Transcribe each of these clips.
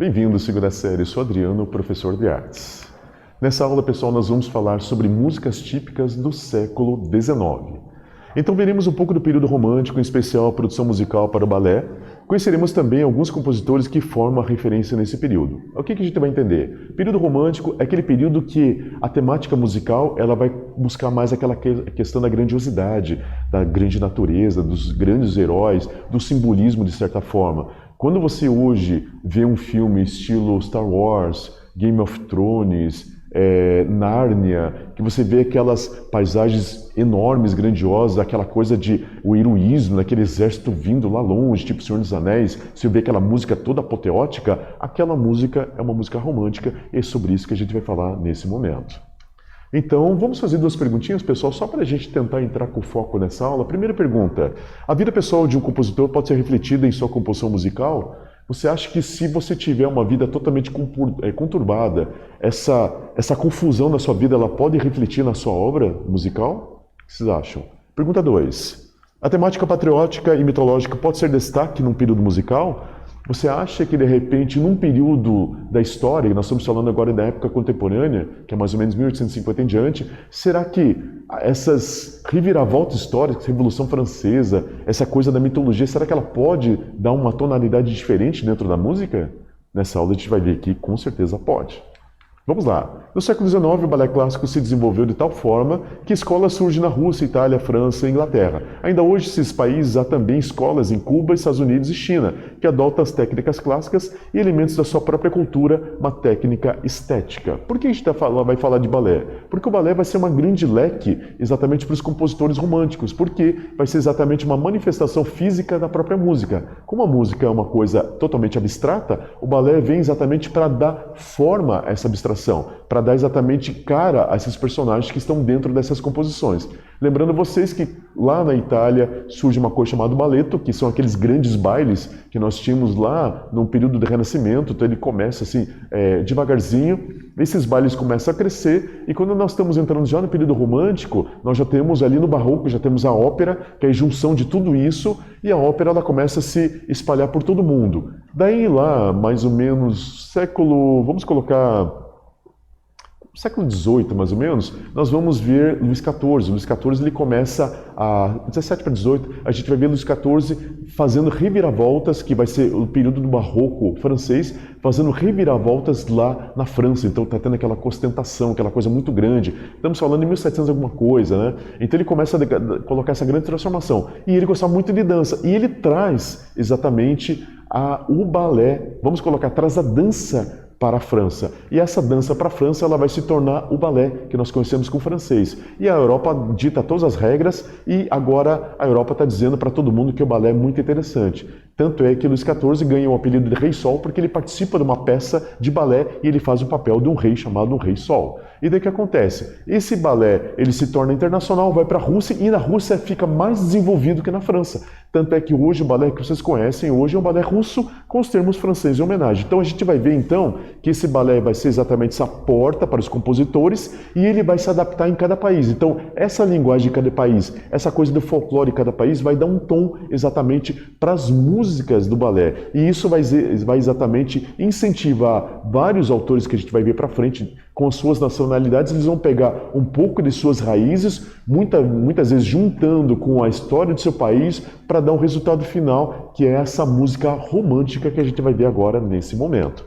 Bem-vindo à segunda série, eu sou Adriano, professor de artes. Nessa aula, pessoal, nós vamos falar sobre músicas típicas do século XIX. Então veremos um pouco do período romântico, em especial a produção musical para o balé. Conheceremos também alguns compositores que formam a referência nesse período. O que a gente vai entender? Período romântico é aquele período que a temática musical ela vai buscar mais aquela questão da grandiosidade, da grande natureza, dos grandes heróis, do simbolismo de certa forma. Quando você hoje vê um filme estilo Star Wars, Game of Thrones, Nárnia, que você vê aquelas paisagens enormes, grandiosas, aquela coisa de o heroísmo, aquele exército vindo lá longe, tipo Senhor dos Anéis, você vê aquela música toda apoteótica, aquela música é uma música romântica e é sobre isso que a gente vai falar nesse momento. Então, vamos fazer duas perguntinhas, pessoal, só para a gente tentar entrar com foco nessa aula. Primeira pergunta, a vida pessoal de um compositor pode ser refletida em sua composição musical? Você acha que se você tiver uma vida totalmente conturbada, essa confusão na sua vida, ela pode refletir na sua obra musical? O que vocês acham? Pergunta 2. A temática patriótica e mitológica pode ser destaque num período musical? Você acha que, de repente, num período da história, e nós estamos falando agora da época contemporânea, que é mais ou menos 1850 em diante, será que essas reviravoltas históricas, Revolução Francesa, essa coisa da mitologia, será que ela pode dar uma tonalidade diferente dentro da música? Nessa aula a gente vai ver que com certeza pode. Vamos lá. No século XIX, o balé clássico se desenvolveu de tal forma que escolas surgem na Rússia, Itália, França e Inglaterra. Ainda hoje, nesses países, há também escolas em Cuba, Estados Unidos e China, que adotam as técnicas clássicas e elementos da sua própria cultura, uma técnica estética. Por que a gente vai falar de balé? Porque o balé vai ser uma grande leque exatamente para os compositores românticos, porque vai ser exatamente uma manifestação física da própria música. Como a música é uma coisa totalmente abstrata, o balé vem exatamente para dar forma a essa abstração, para dar exatamente cara a esses personagens que estão dentro dessas composições. Lembrando vocês que lá na Itália surge uma coisa chamada balletto, que são aqueles grandes bailes que nós tínhamos lá no período do Renascimento, então ele começa assim, devagarzinho, esses bailes começam a crescer, e quando nós estamos entrando já no período romântico, nós já temos ali no Barroco, já temos a ópera, que é a junção de tudo isso, e a ópera ela começa a se espalhar por todo mundo. Daí lá, mais ou menos, vamos colocar século XVIII, mais ou menos, nós vamos ver Luís XIV. Luís XIV ele começa a 17 para 18, a gente vai ver Luís XIV fazendo reviravoltas, que vai ser o período do Barroco francês, fazendo reviravoltas lá na França. Então está tendo aquela ostentação, aquela coisa muito grande. Estamos falando em 1700 alguma coisa, né? Então ele começa a colocar essa grande transformação. E ele gostava muito de dança. E ele traz exatamente o balé, vamos colocar, traz a dança para a França. E essa dança para a França ela vai se tornar o balé que nós conhecemos com o francês. E a Europa dita todas as regras e agora a Europa está dizendo para todo mundo que o balé é muito interessante. Tanto é que Luís XIV ganha o apelido de Rei Sol porque ele participa de uma peça de balé e ele faz o papel de um rei chamado um Rei Sol. E daí o que acontece? Esse balé ele se torna internacional, vai para a Rússia e na Rússia fica mais desenvolvido que na França. Tanto é que hoje o balé que vocês conhecem hoje é um balé russo com os termos franceses em homenagem. Então a gente vai ver então que esse balé vai ser exatamente essa porta para os compositores e ele vai se adaptar em cada país. Então essa linguagem de cada país, essa coisa do folclore de cada país vai dar um tom exatamente para as músicas do balé. E isso vai exatamente incentivar vários autores que a gente vai ver para frente com as suas nacionalidades, eles vão pegar um pouco de suas raízes, muitas vezes juntando com a história do seu país para dar um resultado final, que é essa música romântica que a gente vai ver agora nesse momento.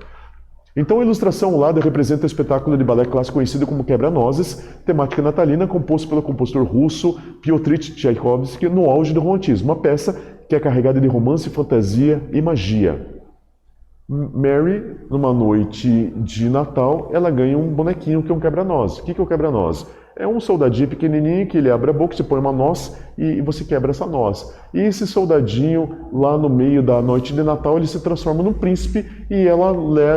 Então a ilustração ao lado representa o espetáculo de balé clássico conhecido como Quebra-Nozes, temática natalina, composto pelo compositor russo Piotr Tchaikovsky no auge do romantismo, uma peça que é carregada de romance, fantasia e magia. Mary, numa noite de Natal, ela ganha um bonequinho que é um quebra-nozes. O que é o quebra-nozes? É um soldadinho pequenininho que ele abre a boca, você põe uma noz e você quebra essa noz. E esse soldadinho, lá no meio da noite de Natal, ele se transforma num príncipe e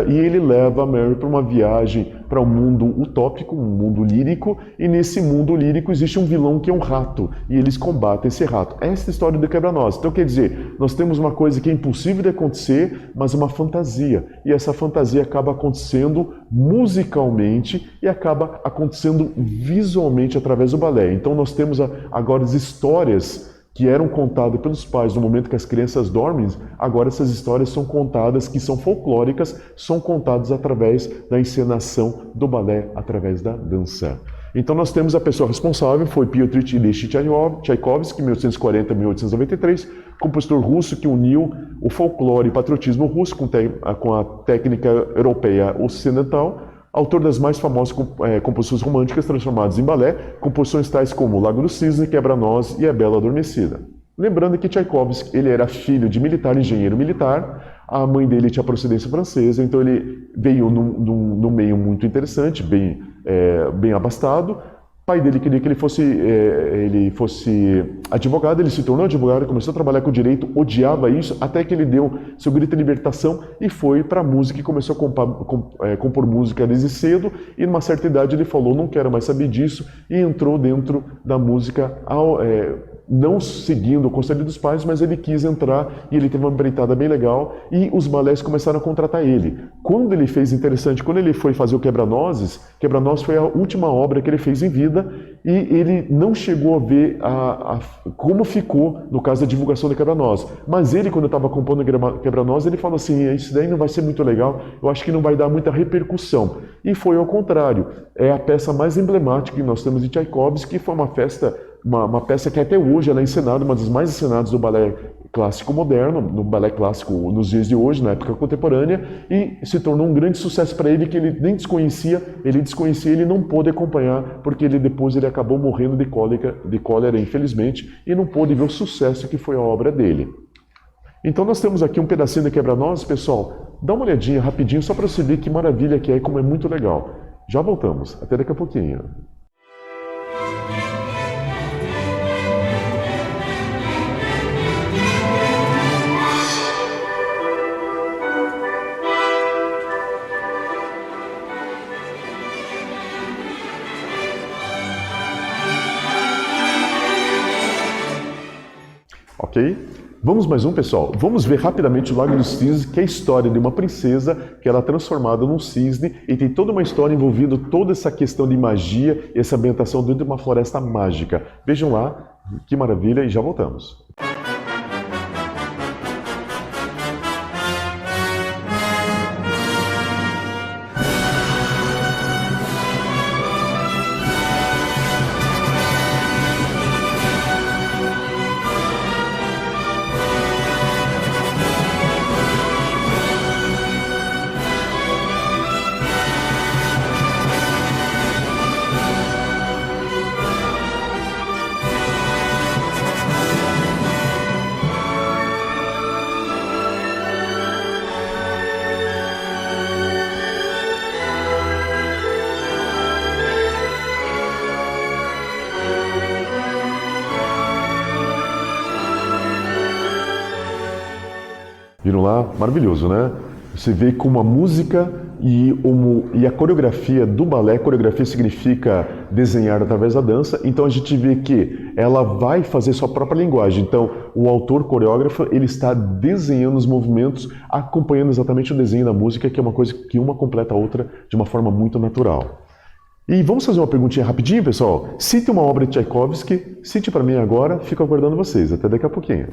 ele leva a Mary para uma viagem para um mundo utópico, um mundo lírico, e nesse mundo lírico existe um vilão que é um rato, e eles combatem esse rato. Essa é a história do quebra-nozes. Então quer dizer, nós temos uma coisa que é impossível de acontecer, mas uma fantasia. E essa fantasia acaba acontecendo musicalmente e acaba acontecendo visualmente através do balé. Então nós temos agora as histórias que eram contadas pelos pais no momento que as crianças dormem, agora essas histórias são contadas, que são folclóricas, são contadas através da encenação do balé, através da dança. Então nós temos a pessoa responsável, foi Piotr Ilyich Tchaikovsky, 1840-1893, compositor russo que uniu o folclore e patriotismo russo com a técnica europeia ocidental, autor das mais famosas composições românticas transformadas em balé, composições tais como Lago do Cisne, Quebra-Nós e A Bela Adormecida. Lembrando que Tchaikovsky ele era filho de militar, engenheiro militar, a mãe dele tinha procedência francesa, então ele veio num meio muito interessante, bem abastado. O pai dele queria que ele fosse advogado, ele se tornou advogado, começou a trabalhar com direito, odiava isso, até que ele deu seu grito de libertação e foi para a música e começou a compor música desde cedo, e numa certa idade ele falou, não quero mais saber disso, e entrou dentro da música não seguindo o conselho dos pais, mas ele quis entrar e ele teve uma empreitada bem legal e os balés começaram a contratar ele. Quando ele fez, interessante, quando ele foi fazer o Quebra-Nozes, Quebra-Nozes foi a última obra que ele fez em vida e ele não chegou a ver como ficou no caso da divulgação do Quebra-Nozes. Mas ele, quando estava compondo o Quebra-Nozes, ele falou assim, isso daí não vai ser muito legal, eu acho que não vai dar muita repercussão. E foi ao contrário, é a peça mais emblemática que nós temos de Tchaikovsky, que foi uma peça que até hoje ela é encenada, uma das mais encenadas do balé clássico moderno, no balé clássico nos dias de hoje, na época contemporânea, e se tornou um grande sucesso para ele, que ele nem desconhecia, ele não pôde acompanhar, porque depois ele acabou morrendo de cólera, infelizmente, e não pôde ver o sucesso que foi a obra dele. Então nós temos aqui um pedacinho de Quebra-Nozes, pessoal, dá uma olhadinha rapidinho, só para você ver que maravilha que é e como é muito legal. Já voltamos, até daqui a pouquinho. Ok? Vamos mais um, pessoal? Vamos ver rapidamente o Lago dos Cisnes, que é a história de uma princesa que ela é transformada num cisne e tem toda uma história envolvendo toda essa questão de magia e essa ambientação dentro de uma floresta mágica. Vejam lá, que maravilha, e já voltamos. Viram lá? Maravilhoso, né? Você vê como a música e a coreografia do balé, coreografia significa desenhar através da dança, então a gente vê que ela vai fazer sua própria linguagem. Então, o autor coreógrafo, ele está desenhando os movimentos, acompanhando exatamente o desenho da música, que é uma coisa que uma completa a outra de uma forma muito natural. E vamos fazer uma perguntinha rapidinho, pessoal? Cite uma obra de Tchaikovsky, cite para mim agora, fico aguardando vocês. Até daqui a pouquinho.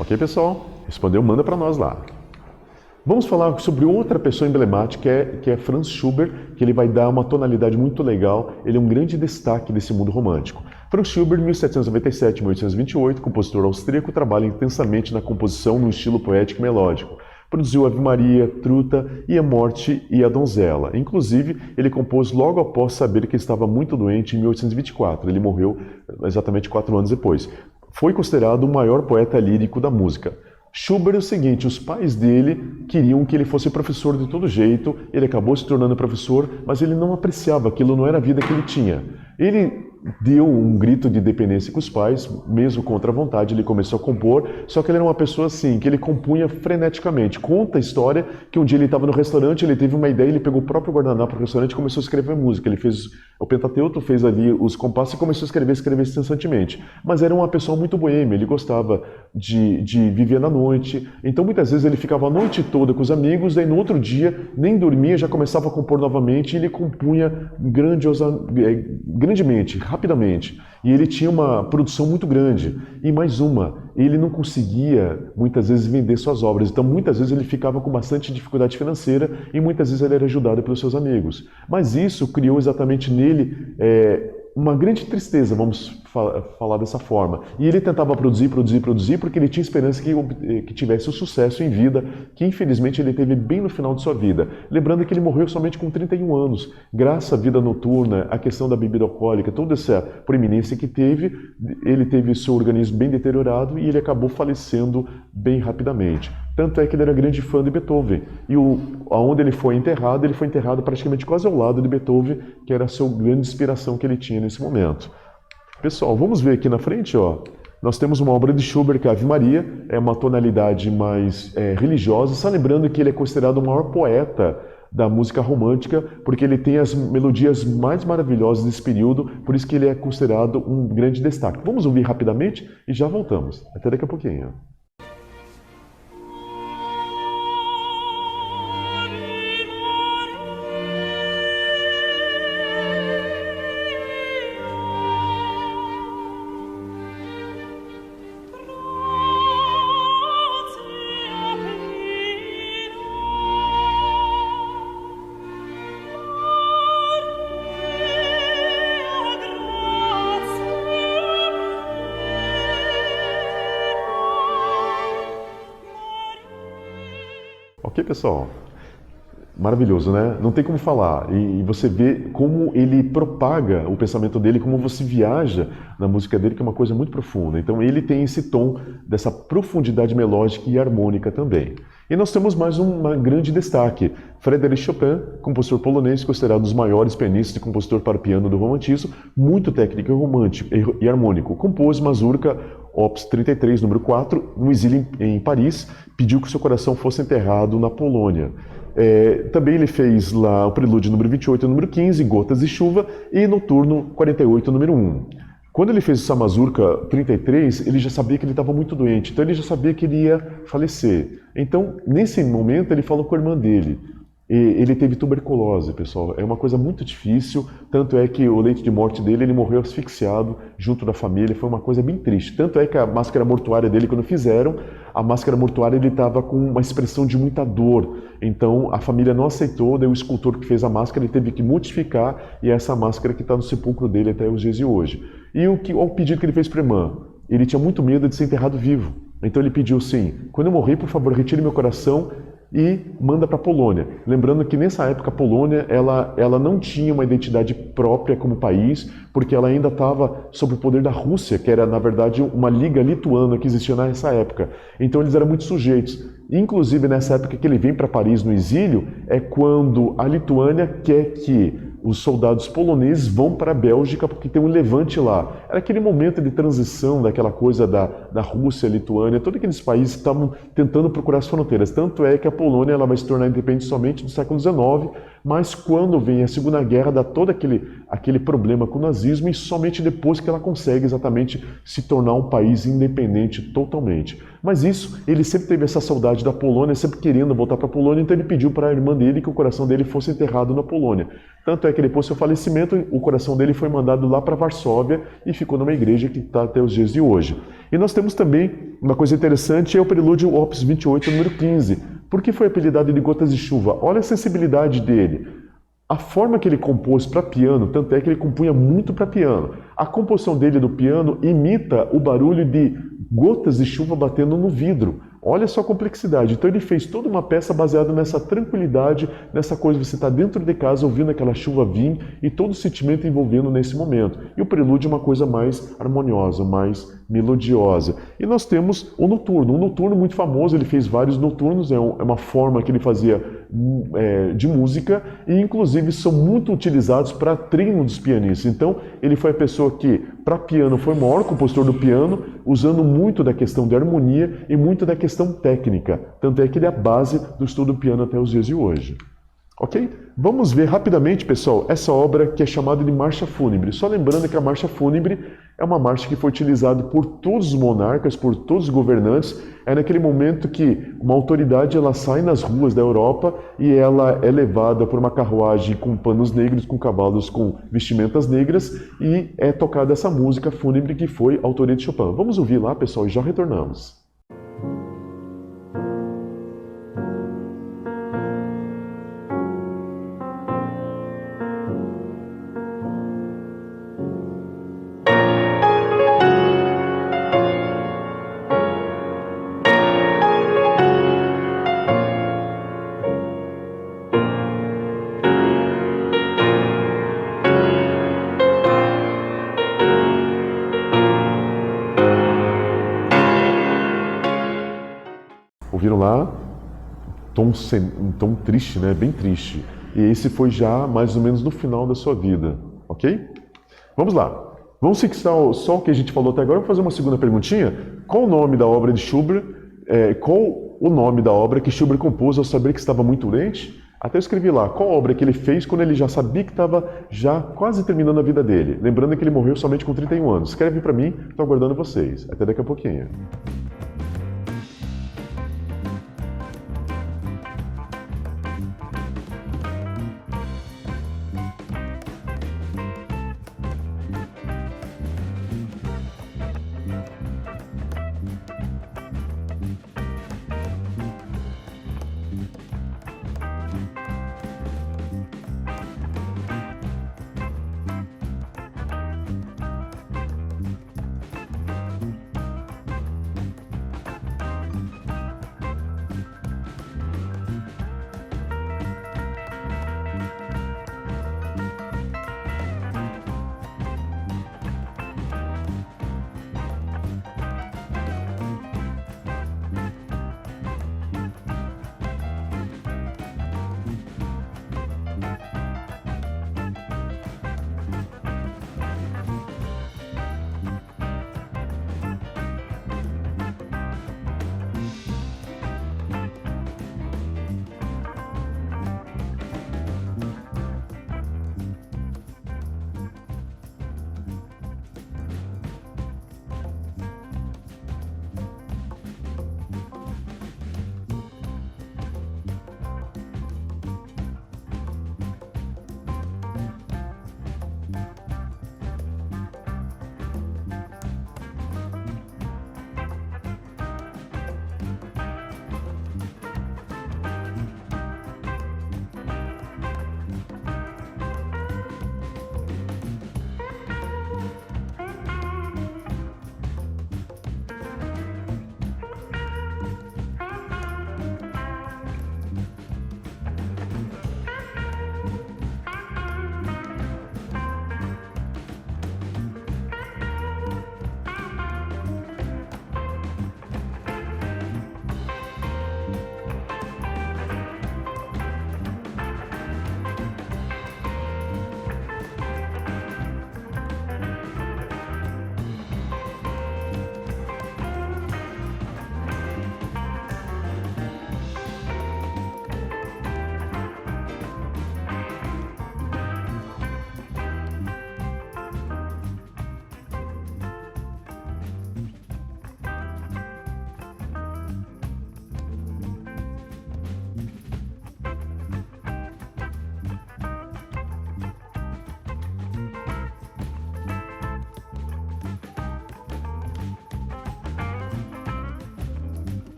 Ok, pessoal? Respondeu? Manda para nós lá. Vamos falar sobre outra pessoa emblemática que é Franz Schubert, que ele vai dar uma tonalidade muito legal. Ele é um grande destaque desse mundo romântico. Franz Schubert, 1797-1828, compositor austríaco, trabalha intensamente na composição no estilo poético e melódico. Produziu Ave Maria, Truta e A Morte e a Donzela. Inclusive, ele compôs logo após saber que estava muito doente em 1824. Ele morreu exatamente 4 anos depois. Foi considerado o maior poeta lírico da música. Schubert é o seguinte, os pais dele queriam que ele fosse professor de todo jeito, ele acabou se tornando professor, mas ele não apreciava, aquilo não era a vida que ele tinha. Ele deu um grito de dependência com os pais, mesmo contra a vontade, ele começou a compor, só que ele era uma pessoa assim, que ele compunha freneticamente. Conta a história que um dia ele estava no restaurante, ele teve uma ideia, ele pegou o próprio guardanapo do restaurante e começou a escrever música. Ele fez o pentateuco, fez ali os compassos e começou a escrever incessantemente. Mas era uma pessoa muito boêmia, ele gostava de viver na noite, então muitas vezes ele ficava a noite toda com os amigos, daí no outro dia nem dormia, já começava a compor novamente e ele compunha grandemente, rapidamente. E ele tinha uma produção muito grande. E mais uma, ele não conseguia muitas vezes vender suas obras, então muitas vezes ele ficava com bastante dificuldade financeira e muitas vezes ele era ajudado pelos seus amigos. Mas isso criou exatamente nele uma grande tristeza, vamos falar dessa forma. E ele tentava produzir, porque ele tinha esperança que tivesse o sucesso em vida, que infelizmente ele teve bem no final de sua vida. Lembrando que ele morreu somente com 31 anos. Graças à vida noturna, à questão da bebida alcoólica, toda essa proeminência que teve, ele teve seu organismo bem deteriorado e ele acabou falecendo bem rapidamente. Tanto é que ele era grande fã de Beethoven. E aonde ele foi enterrado praticamente quase ao lado de Beethoven, que era a sua grande inspiração que ele tinha nesse momento. Pessoal, vamos ver aqui na frente, ó. Nós temos uma obra de Schubert, que é a Ave Maria, é uma tonalidade mais religiosa, só lembrando que ele é considerado o maior poeta da música romântica, porque ele tem as melodias mais maravilhosas desse período, por isso que ele é considerado um grande destaque. Vamos ouvir rapidamente e já voltamos. Até daqui a pouquinho. Ok, pessoal? Maravilhoso, né? Não tem como falar. E você vê como ele propaga o pensamento dele, como você viaja na música dele, que é uma coisa muito profunda. Então ele tem esse tom dessa profundidade melódica e harmônica também. E nós temos mais um grande destaque. Frédéric Chopin, compositor polonês, considerado um dos maiores pianistas e compositor para piano do romantismo, muito técnico e harmônico. Compôs Mazurka Opus 33, número 4, no exílio em Paris, pediu que seu coração fosse enterrado na Polônia. Também ele fez lá o prelúdio número 28, número 15, Gotas de Chuva, e Noturno 48, número 1. Quando ele fez essa Mazurka 33, ele já sabia que ele estava muito doente, então ele já sabia que ele ia falecer. Então, nesse momento, ele falou com a irmã dele. Ele teve tuberculose, pessoal. É uma coisa muito difícil, tanto é que o leito de morte dele, ele morreu asfixiado junto da família, foi uma coisa bem triste. Tanto é que a máscara mortuária dele, quando fizeram, a máscara mortuária ele estava com uma expressão de muita dor. Então a família não aceitou, daí o escultor que fez a máscara ele teve que modificar e é essa máscara que está no sepulcro dele até os dias de hoje. E o pedido que ele fez para a irmã, ele tinha muito medo de ser enterrado vivo. Então ele pediu assim, quando eu morrer, por favor, retire meu coração e manda para a Polônia. Lembrando que nessa época a Polônia ela não tinha uma identidade própria como país, porque ela ainda estava sob o poder da Rússia, que era na verdade uma liga lituana que existia nessa época. Então eles eram muito sujeitos. Inclusive nessa época que ele vem para Paris no exílio, é quando a Lituânia quer que os soldados poloneses vão para a Bélgica porque tem um levante lá. Era aquele momento de transição daquela coisa da Rússia, Lituânia, todos aqueles países que estavam tentando procurar as fronteiras. Tanto é que a Polônia ela vai se tornar independente somente no século XIX, mas quando vem a Segunda Guerra dá todo aquele problema com o nazismo e somente depois que ela consegue exatamente se tornar um país independente totalmente. Mas isso, ele sempre teve essa saudade da Polônia, sempre querendo voltar para a Polônia, então ele pediu para a irmã dele que o coração dele fosse enterrado na Polônia. Tanto é que depois do seu falecimento, o coração dele foi mandado lá para Varsóvia e ficou numa igreja que está até os dias de hoje. E nós temos também uma coisa interessante, é o prelúdio Opus 28, número 15. Por que foi apelidado de Gotas de Chuva? Olha a sensibilidade dele. A forma que ele compôs para piano, tanto é que ele compunha muito para piano. A composição dele do piano imita o barulho de gotas de chuva batendo no vidro. Olha só a complexidade. Então ele fez toda uma peça baseada nessa tranquilidade, nessa coisa de você estar dentro de casa ouvindo aquela chuva vir e todo o sentimento envolvendo nesse momento. E o prelúdio é uma coisa mais harmoniosa, mais melodiosa. E nós temos o noturno. Um noturno muito famoso, ele fez vários noturnos, é uma forma que ele fazia de música e inclusive são muito utilizados para treino dos pianistas. Então ele foi a pessoa que, para piano, foi o maior compositor do piano, usando muito da questão de harmonia e muito da questão técnica. Tanto é que ele é a base do estudo do piano até os dias de hoje. Ok? Vamos ver rapidamente, pessoal, essa obra que é chamada de Marcha Fúnebre. Só lembrando que a Marcha Fúnebre é uma marcha que foi utilizada por todos os monarcas, por todos os governantes. É naquele momento que uma autoridade ela sai nas ruas da Europa e ela é levada por uma carruagem com panos negros, com cavalos com vestimentas negras e é tocada essa música fúnebre que foi a autoria de Chopin. Vamos ouvir lá, pessoal, e já retornamos. Ouviram lá? Um tom triste, né? Bem triste. E esse foi já mais ou menos no final da sua vida, ok? Vamos lá. Vamos fixar só o que a gente falou até agora. Vou fazer uma segunda perguntinha. Qual o nome da obra de Schubert? Qual o nome da obra que Schubert compôs ao saber que estava muito doente? Até eu escrevi lá. Qual obra que ele fez quando ele já sabia que estava já quase terminando a vida dele? Lembrando que ele morreu somente com 31 anos. Escreve para mim, estou aguardando vocês. Até daqui a pouquinho.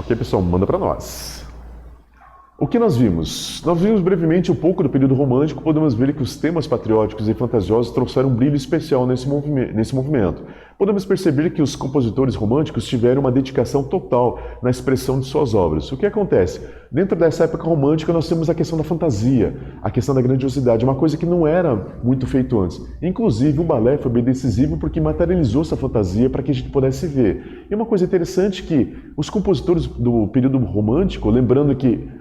Ok, pessoal, manda para nós. O que nós vimos? Nós vimos brevemente um pouco do período romântico, podemos ver que os temas patrióticos e fantasiosos trouxeram um brilho especial nesse movimento. Podemos perceber que os compositores românticos tiveram uma dedicação total na expressão de suas obras. O que acontece? Dentro dessa época romântica nós temos a questão da fantasia, a questão da grandiosidade, uma coisa que não era muito feito antes. Inclusive o balé foi bem decisivo porque materializou essa fantasia para que a gente pudesse ver. E uma coisa interessante é que os compositores do período romântico, lembrando que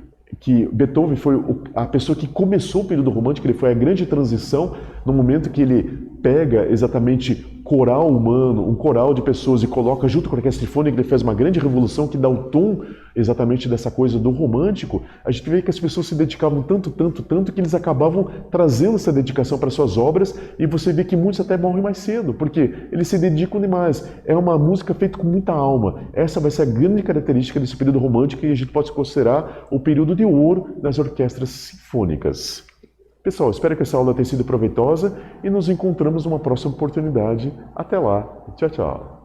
Beethoven foi a pessoa que começou o período romântico, ele foi a grande transição no momento que ele pega exatamente coral humano, um coral de pessoas e coloca junto com a orquestra sinfônica, ele faz uma grande revolução que dá o tom exatamente dessa coisa do romântico. A gente vê que as pessoas se dedicavam tanto que eles acabavam trazendo essa dedicação para suas obras e você vê que muitos até morrem mais cedo, porque eles se dedicam demais. É uma música feita com muita alma. Essa vai ser a grande característica desse período romântico e a gente pode considerar o período de ouro das orquestras sinfônicas. Pessoal, espero que essa aula tenha sido proveitosa e nos encontramos numa próxima oportunidade. Até lá. Tchau, tchau.